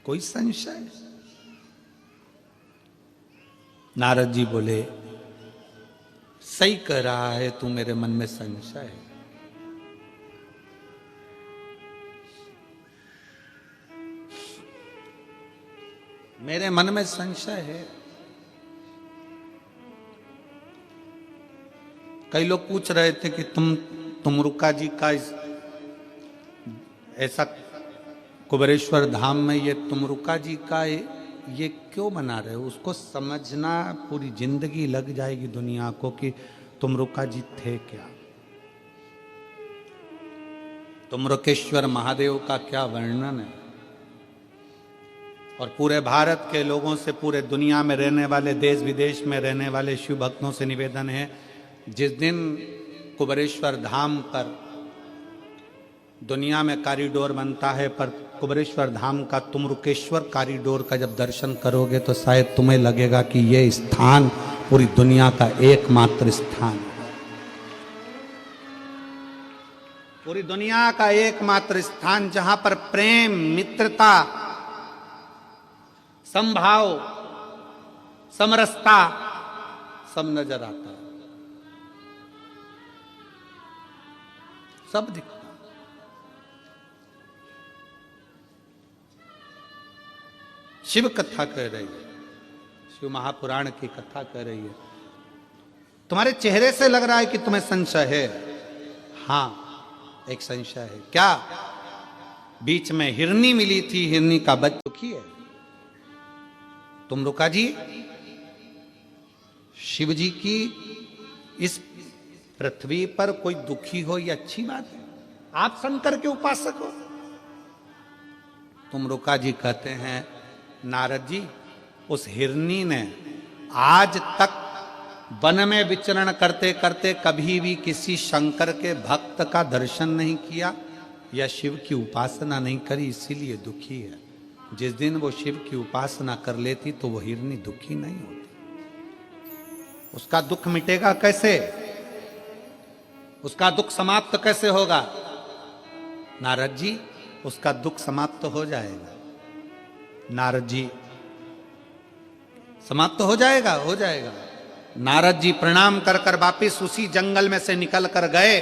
कोई संशय? नारद जी बोले, सही कह रहा है तू, मेरे मन में संशय है। मेरे मन में संशय है। कई लोग पूछ रहे थे कि तुमरुका जी का ऐसा कुबेरेश्वर धाम में ये तुमरुका जी का ये क्यों बना रहे हो? उसको समझना पूरी जिंदगी लग जाएगी दुनिया को कि तुमरुका जी थे क्या। तुमरुकेश्वर महादेव का क्या वर्णन है। और पूरे भारत के लोगों से, पूरे दुनिया में रहने वाले, देश विदेश में रहने वाले शिव भक्तों से निवेदन है, जिस दिन कुबेरेश्वर धाम पर दुनिया में कॉरिडोर बनता है, पर कुबेरेश्वर धाम का तुमरुकेश्वर कॉरिडोर का जब दर्शन करोगे तो शायद तुम्हें लगेगा कि यह स्थान पूरी दुनिया का एकमात्र स्थान है। पूरी दुनिया का एकमात्र स्थान जहां पर प्रेम, मित्रता, संभाव, समरसता सब नजर आता है, सब दिखता। शिव कथा कह रही है, शिव महापुराण की कथा कह रही है। तुम्हारे चेहरे से लग रहा है कि तुम्हें संशय है। हां, एक संशय है। क्या? बीच में हिरनी मिली थी, हिरनी का बच्चा दुखी है। तुमरुका जी शिव जी की इस पृथ्वी पर कोई दुखी हो ये अच्छी बात है। आप शंकर के उपासक हो। तुमरुका जी कहते हैं, नारद जी, उस हिरनी ने आज तक वन में विचरण करते करते कभी भी किसी शंकर के भक्त का दर्शन नहीं किया या शिव की उपासना नहीं करी, इसीलिए दुखी है। जिस दिन वो शिव की उपासना कर लेती तो वो हिरनी दुखी नहीं होती। उसका दुख मिटेगा कैसे? उसका दुख समाप्त कैसे होगा? नारद जी, उसका दुख समाप्त हो जाएगा। नारद जी, समाप्त हो जाएगा, हो जाएगा। नारद जी प्रणाम कर कर वापिस उसी जंगल में से निकल कर गए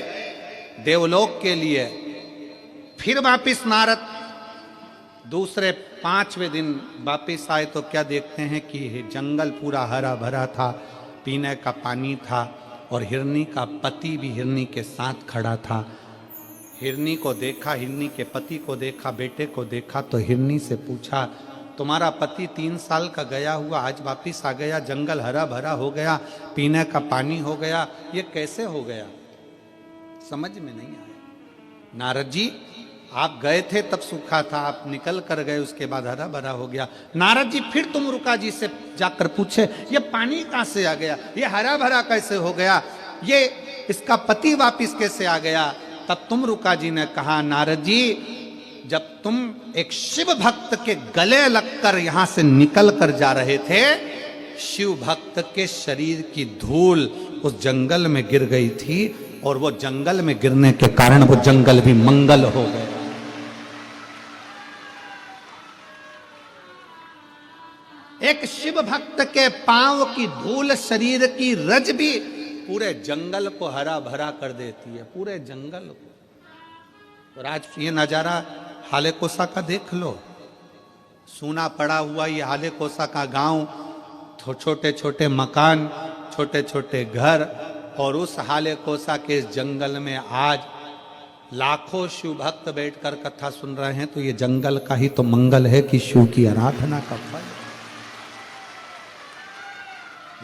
देवलोक के लिए। फिर वापिस नारद दूसरे 5वें दिन वापिस आए तो क्या देखते हैं कि जंगल पूरा हरा भरा था, पीने का पानी था और हिरनी का पति भी हिरनी के साथ खड़ा था। हिरनी को देखा, हिरनी के पति को देखा, बेटे को देखा तो हिरनी से पूछा, तुम्हारा पति 3 साल का गया हुआ आज वापिस आ गया, जंगल हरा भरा हो गया, पीने का पानी हो गया, ये कैसे हो गया? समझ में नहीं आया। नारद जी, आप गए थे तब सूखा था, आप निकल कर गए, उसके बाद हरा भरा हो गया। नारद जी फिर तुमरुका जी से जाकर पूछे, ये पानी कहां से आ गया, ये हरा भरा कैसे हो गया, ये इसका पति वापिस कैसे आ गया? तब तुमरुका जी ने कहा, नारद जी, जब तुम एक शिव भक्त के गले लगकर यहां से निकल कर जा रहे थे, शिव भक्त के शरीर की धूल उस जंगल में गिर गई थी और वो जंगल में गिरने के कारण वो जंगल भी मंगल हो गया। एक शिव भक्त के पांव की धूल, शरीर की रज भी पूरे जंगल को हरा भरा कर देती है, पूरे जंगल को। और आज ये नजारा हाले कोसा का देख लो। सूना पड़ा हुआ ये हाले कोसा का गांव, छोटे छोटे मकान, छोटे छोटे घर, और उस हाले कोसा के जंगल में आज लाखों शिव भक्त बैठकर कथा सुन रहे हैं। तो ये जंगल का ही तो मंगल है कि शिव की आराधना का फल।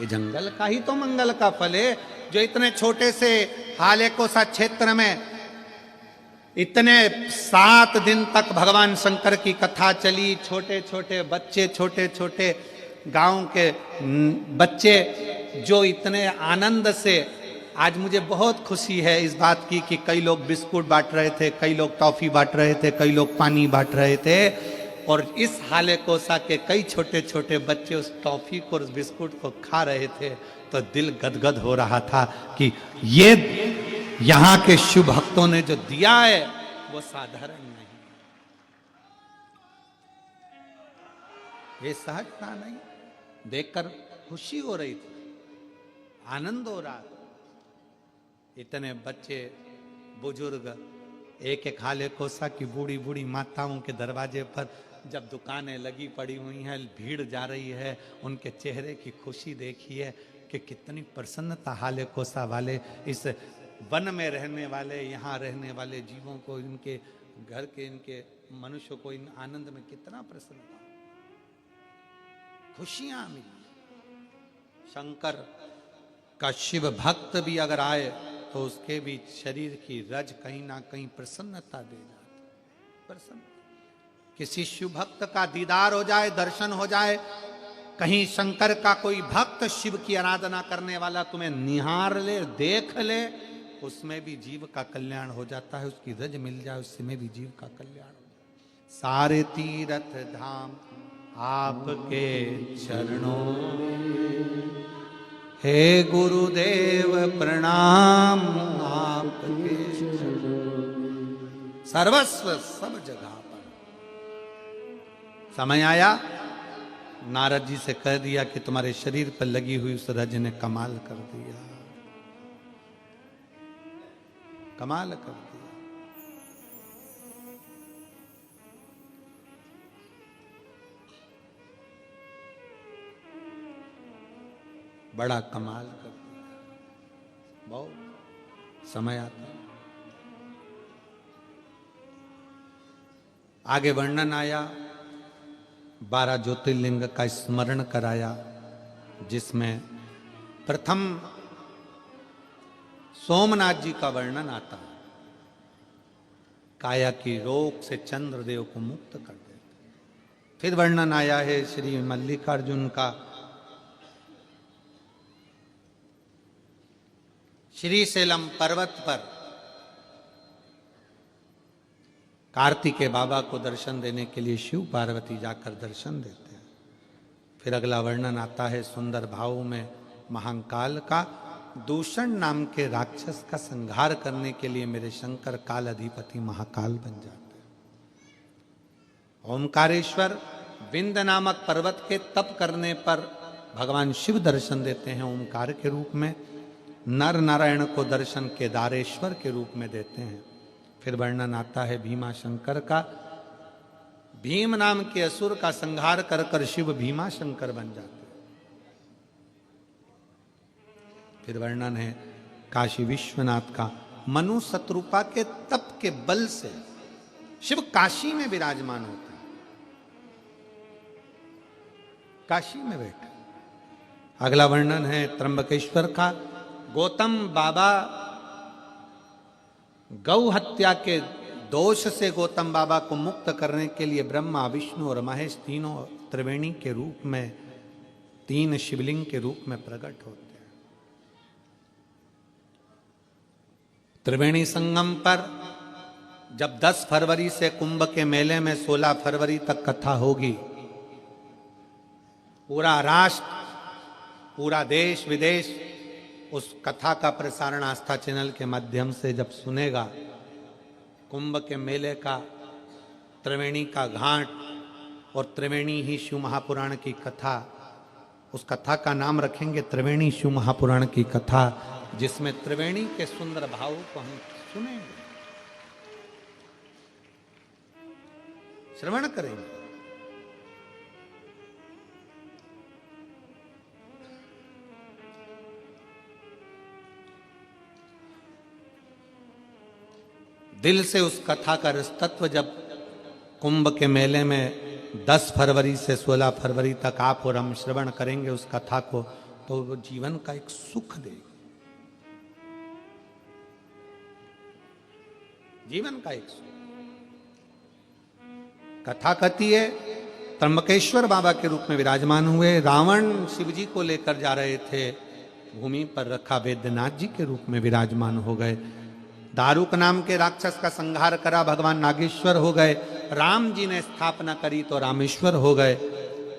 ये जंगल का ही तो मंगल का फल है, जो इतने छोटे से हाले कोसा क्षेत्र में इतने 7 दिन तक भगवान शंकर की कथा चली। छोटे छोटे बच्चे, छोटे छोटे गांव के बच्चे जो इतने आनंद से, आज मुझे बहुत खुशी है इस बात की कि कई लोग बिस्कुट बांट रहे थे, कई लोग टॉफी बांट रहे थे, कई लोग पानी बांट रहे थे, और इस हाले कोसा के कई छोटे छोटे बच्चे उस टॉफी को, उस बिस्कुट को खा रहे थे। तो दिल गदगद हो रहा था कि ये यहाँ के शिव भक्तों ने जो दिया है वो साधारण नहीं। ये सहजता नहीं, देखकर खुशी हो रही थी, आनंद हो रहा था। इतने बच्चे बुजुर्ग एक एक हाले कोसा की बूढ़ी बूढ़ी माताओं के दरवाजे पर जब दुकानें लगी पड़ी हुई हैं, भीड़ जा रही है, उनके चेहरे की खुशी देखिए कि कितनी प्रसन्नता हाले कोसा वाले, इस वन में रहने वाले, यहाँ रहने वाले जीवों को, इनके घर के, इनके मनुष्य को इन आनंद में कितना प्रसन्नता, खुशियां मिली। शंकर का शिव भक्त भी अगर आए तो उसके भी शरीर की रज कहीं ना कहीं प्रसन्नता दे जाती, प्रसन्न। किसी शिव भक्त का दीदार हो जाए, दर्शन हो जाए, कहीं शंकर का कोई भक्त शिव की आराधना करने वाला तुम्हें निहार ले, देख ले, उसमें भी जीव का कल्याण हो जाता है। उसकी रज मिल जाए, उसमें भी जीव का कल्याण हो जाए। सारे तीर्थ धाम आपके चरणों में, हे गुरुदेव प्रणाम आपके चरणों में, सर्वस्व सब जगह पर। समय आया, नारद जी से कह दिया कि तुम्हारे शरीर पर लगी हुई उस रज ने कमाल कर दिया, कमाल कर दिया। बड़ा कमाल कर दिया। बहुत समय आता है। आगे वर्णन आया, 12 ज्योतिर्लिंग का स्मरण कराया, जिसमें प्रथम सोमनाथ जी का वर्णन आता है। काया की रोग से चंद्रदेव को मुक्त कर देते। फिर वर्णन आया है श्री मल्लिकार्जुन का, श्रीशैलम पर्वत पर कार्तिकेय बाबा को दर्शन देने के लिए शिव पार्वती जाकर दर्शन देते हैं। फिर अगला वर्णन आता है सुंदर भाव में, महाकाल का, दूषण नाम के राक्षस का संहार करने के लिए मेरे शंकर काल अधिपति महाकाल बन जाते हैं। ओमकारेश्वर विंद नामक पर्वत के तप करने पर भगवान शिव दर्शन देते हैं ओमकार के रूप में। नर नारायण को दर्शन केदारेश्वर के रूप में देते हैं। फिर वर्णन आता है भीमा शंकर का, भीम नाम के असुर का संहार कर कर शिव भीमा शंकर बन जाते हैं। फिर वर्णन है काशी विश्वनाथ का, मनु शत्रुपा के तप के बल से शिव काशी में विराजमान होते हैं, काशी में बैठे। अगला वर्णन है त्र्यंबकेश्वर का, गौतम बाबा गौ हत्या के दोष से गौतम बाबा को मुक्त करने के लिए ब्रह्मा विष्णु और महेश तीनों त्रिवेणी के रूप में, 3 शिवलिंग के रूप में प्रकट होते हैं। त्रिवेणी संगम पर जब 10 फरवरी से कुंभ के मेले में 16 फरवरी तक कथा होगी, पूरा राष्ट्र, पूरा देश विदेश उस कथा का प्रसारण आस्था चैनल के माध्यम से जब सुनेगा, कुंभ के मेले का, त्रिवेणी का घाट और त्रिवेणी ही शिव महापुराण की कथा, उस कथा का नाम रखेंगे त्रिवेणी शिव महापुराण की कथा, जिसमें त्रिवेणी के सुंदर भाव को हम सुनेंगे, श्रवण करेंगे। दिल से उस कथा का रसतत्व जब कुंभ के मेले में 10 फरवरी से 16 फरवरी तक आप और हम श्रवण करेंगे उस कथा को, तो वो जीवन का एक सुख देगी, जीवन का एक सुख। कथा कहती है त्र्यंबकेश्वर बाबा के रूप में विराजमान हुए। रावण शिव जी को लेकर जा रहे थे, भूमि पर रखा वैद्यनाथ जी के रूप में विराजमान हो गए। दारुक नाम के राक्षस का संहार करा, भगवान नागेश्वर हो गए। राम जी ने स्थापना करी तो रामेश्वर हो गए।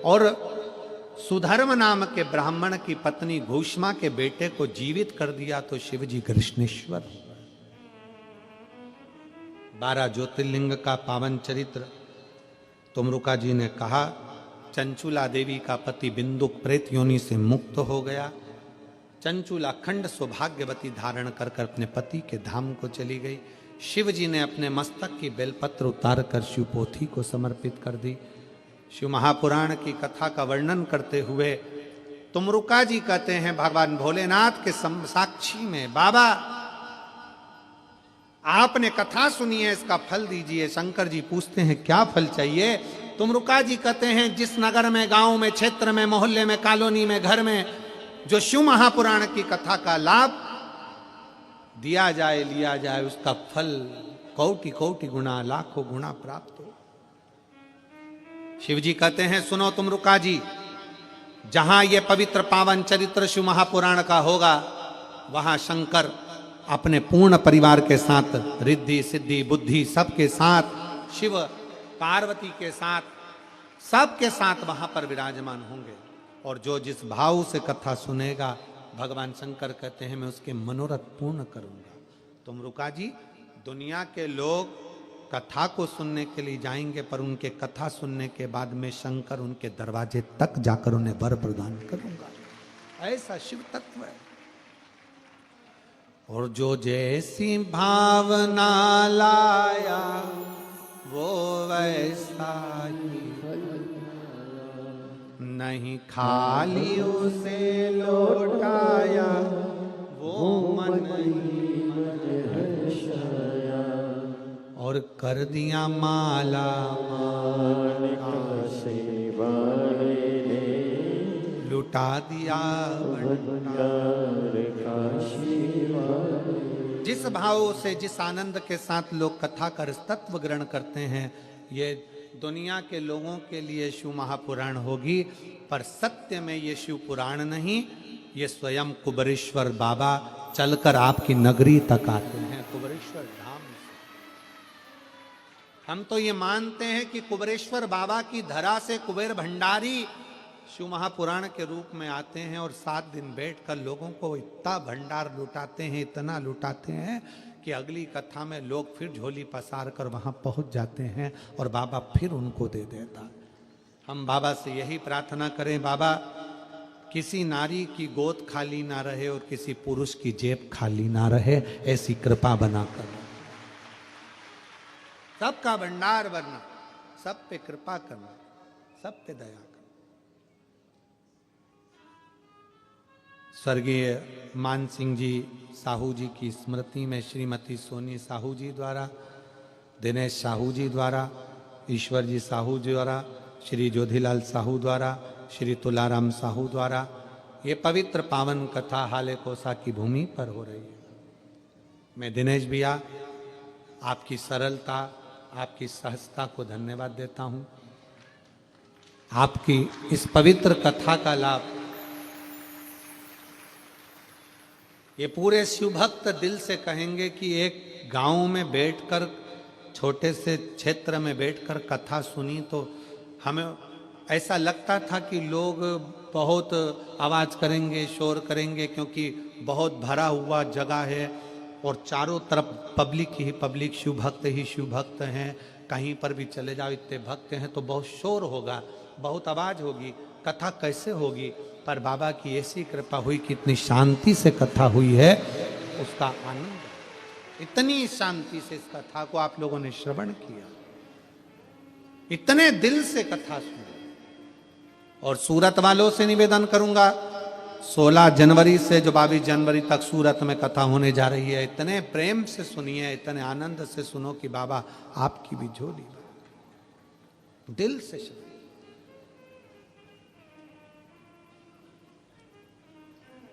और सुधर्म नाम के ब्राह्मण की पत्नी घूष्मा के बेटे को जीवित कर दिया तो शिव जी कृष्णेश्वर हो गए। 12 ज्योतिर्लिंग का पावन चरित्र तुमरुका जी ने कहा, चंचुला देवी का पति बिंदुक प्रेत योनि से मुक्त हो गया। चंचुला अखंड सौभाग्यवती धारण कर कर अपने पति के धाम को चली गई। शिव जी ने अपने मस्तक की बेलपत्र उतार कर शिव पोथी को समर्पित कर दी। शिव महापुराण की कथा का वर्णन करते हुए तुमरुका जी कहते हैं भगवान भोलेनाथ के साक्षी में, बाबा आपने कथा सुनी है, इसका फल दीजिए। शंकर जी पूछते हैं क्या फल चाहिए? तुमरुका जी कहते हैं जिस नगर में, गांव में, क्षेत्र में, मोहल्ले में, कॉलोनी में, घर में जो शिव महापुराण की कथा का लाभ दिया जाए, लिया जाए, उसका फल कोटि कोटि गुना, लाखों गुना प्राप्त हो। शिव जी कहते हैं सुनो तुमरुका जी, जहां ये पवित्र पावन चरित्र शिव महापुराण का होगा, वहां शंकर अपने पूर्ण परिवार के साथ, रिद्धि सिद्धि बुद्धि सबके साथ, शिव पार्वती के साथ, सबके साथ वहां पर विराजमान होंगे। और जो जिस भाव से कथा सुनेगा, भगवान शंकर कहते हैं मैं उसके मनोरथ पूर्ण करूंगा। तुमरुका जी, दुनिया के लोग कथा को सुनने के लिए जाएंगे, पर उनके कथा सुनने के बाद में शंकर उनके दरवाजे तक जाकर उन्हें वर प्रदान करूंगा। ऐसा शिव तत्व है। और जो जैसी भावना लाया वो वैसा ही, नहीं खाली उसे लौटाया वो मन ही हर्षाया, और कर दिया माला मानिका से लुटा दिया भंडार का शिवा। जिस भाव से, जिस आनंद के साथ लोग कथा का तत्व ग्रहण करते हैं, ये दुनिया के लोगों के लिए शिव महापुराण होगी, पर सत्य में ये शिव पुराण नहीं, ये स्वयं कुबेरेश्वर बाबा चलकर आपकी नगरी तक आते हैं, कुबेरेश्वर धाम से। हम तो ये मानते हैं कि कुबेरेश्वर बाबा की धरा से कुबेर भंडारी शिव महापुराण के रूप में आते हैं और 7 दिन बैठकर लोगों को इतना भंडार लुटाते हैं, इतना लुटाते हैं कि अगली कथा में लोग फिर झोली पसार कर वहां पहुंच जाते हैं और बाबा फिर उनको दे देता। हम बाबा से यही प्रार्थना करें, बाबा किसी नारी की गोद खाली ना रहे और किसी पुरुष की जेब खाली ना रहे, ऐसी कृपा बनाकर सबका भंडार भरना, सब पे कृपा करना, सब पे दया करना। स्वर्गीय मान सिंह जी साहू जी की स्मृति में श्रीमती सोनी साहू जी द्वारा, दिनेश साहू जी द्वारा, ईश्वर जी साहू जी द्वारा, श्री ज्योतिलाल साहू द्वारा, श्री तुलाराम साहू द्वारा ये पवित्र पावन कथा हाले कोसा की भूमि पर हो रही है। मैं दिनेश भैया आपकी सरलता, आपकी सहजता को धन्यवाद देता हूँ। आपकी इस पवित्र कथा का लाभ ये पूरे शिवभक्त दिल से कहेंगे कि एक गांव में बैठकर, छोटे से क्षेत्र में बैठकर कथा सुनी तो हमें ऐसा लगता था कि लोग बहुत आवाज़ करेंगे, शोर करेंगे, क्योंकि बहुत भरा हुआ जगह है और चारों तरफ पब्लिक ही पब्लिक, शिव भक्त हैं। कहीं पर भी चले जाओ इतने भक्त हैं तो बहुत शोर होगा, बहुत आवाज़ होगी, कथा कैसे होगी। पर बाबा की ऐसी कृपा हुई कि इतनी शांति से कथा हुई है, उसका आनंद, इतनी शांति से इस कथा को आप लोगों ने श्रवण किया, इतने दिल से कथा सुनी। और सूरत वालों से निवेदन करूंगा, 16 जनवरी से जो 22 जनवरी तक सूरत में कथा होने जा रही है, इतने प्रेम से सुनिए, इतने आनंद से सुनो कि बाबा आपकी भी झोली दिल से सुनिए।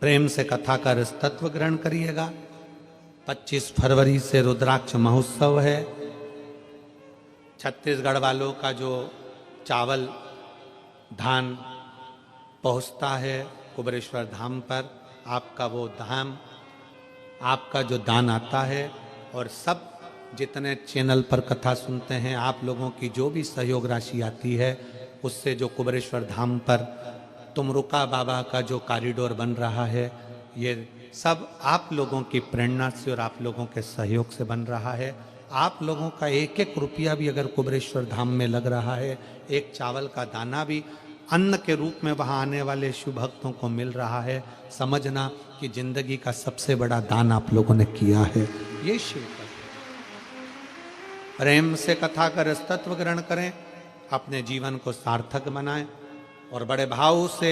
प्रेम से कथा का रस तत्व ग्रहण करिएगा। 25 फरवरी से रुद्राक्ष महोत्सव है। छत्तीसगढ़ वालों का जो चावल धान पहुंचता है कुबेरेश्वर धाम पर, आपका वो धाम, आपका जो दान आता है, और सब जितने चैनल पर कथा सुनते हैं, आप लोगों की जो भी सहयोग राशि आती है, उससे जो कुबेरेश्वर धाम पर तुमरुका बाबा का जो कॉरिडोर बन रहा है, ये सब आप लोगों की प्रेरणा से और आप लोगों के सहयोग से बन रहा है। आप लोगों का एक एक रुपया भी अगर कुबेरेश्वर धाम में लग रहा है, एक चावल का दाना भी अन्न के रूप में वहां आने वाले शिव भक्तों को मिल रहा है, समझना कि जिंदगी का सबसे बड़ा दान आप लोगों ने किया है। ये शिव का प्रेम से कथा का रसतत्व ग्रहण करें, अपने जीवन को सार्थक बनाएं और बड़े भाव से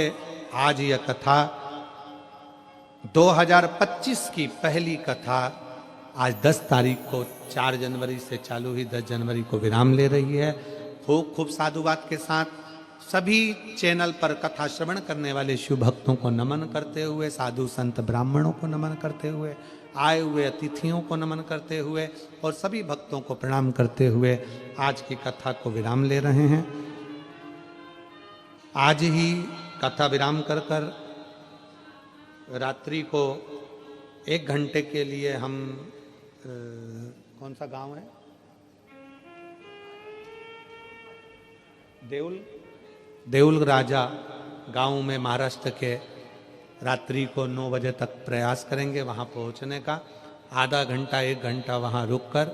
आज यह कथा 2025 की पहली कथा आज 10 तारीख को 4 जनवरी से चालू हुई, 10 जनवरी को विराम ले रही है। खूब खूब साधुवाद के साथ सभी चैनल पर कथा श्रवण करने वाले शिव भक्तों को नमन करते हुए, साधु संत ब्राह्मणों को नमन करते हुए, आए हुए अतिथियों को नमन करते हुए और सभी भक्तों को प्रणाम करते हुए आज की कथा को विराम ले रहे हैं। आज ही कथा विराम कर रात्रि को 1 घंटे के लिए हम कौन सा गांव है, देउल राजा गांव में महाराष्ट्र के रात्रि को 9 बजे तक प्रयास करेंगे वहां पहुंचने का। आधा घंटा 1 घंटा वहां रुककर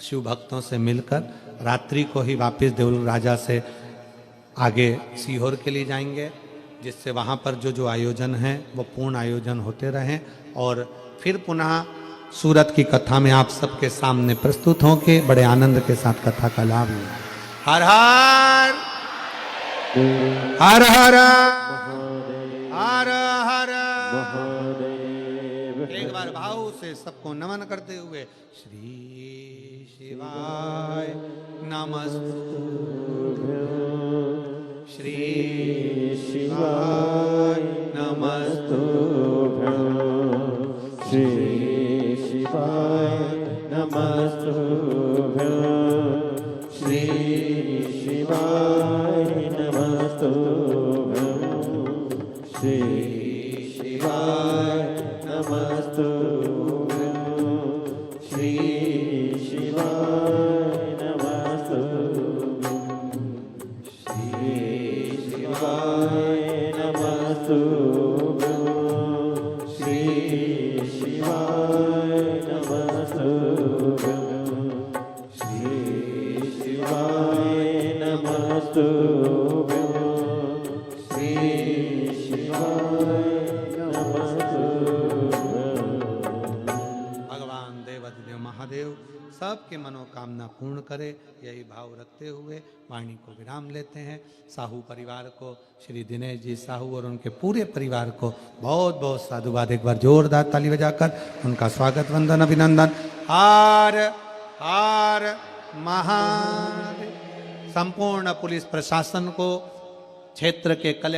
शिव भक्तों से मिलकर रात्रि को ही वापस देउल राजा से आगे सीहोर के लिए जाएंगे, जिससे वहां पर जो आयोजन है वो पूर्ण आयोजन होते रहें और फिर पुनः सूरत की कथा में आप सबके सामने प्रस्तुत होंगे। बड़े आनंद के साथ कथा का लाभ लें। हर हर हर हर हर हर एक बार भाव से सबको नमन करते हुए श्री शिवाय नमस्तुभ्यं, श्री शिवाय नमस्तुभ्यं, श्री शिवाय नमस्तुभ्यं, श्री शिवाय नमस्तुभ्यं, श्री शिवाय नमस्तुभ्यं, श्री शिवाय नमस्तुभ्यं, श्री शिवाय नमस्तुभ्यं, श्री शिवाय नमस्तुभ्यं, श्री शिवाय नमस्तुभ्यं, श्री शिवाय नमस्तुभ्यं। भगवान देवाधिदेव महादेव सबके मनोकामना पूर्ण करे, यही भाव रखते हुए वाणी को विराम लेते हैं। साहू परिवार को, श्री दिनेश जी साहू और उनके पूरे परिवार को बहुत बहुत साधुवाद। एक बार जोरदार ताली बजाकर उनका स्वागत वंदन अभिनंदन। हर हर महादेव। संपूर्ण पुलिस प्रशासन को, क्षेत्र के कलेक्टर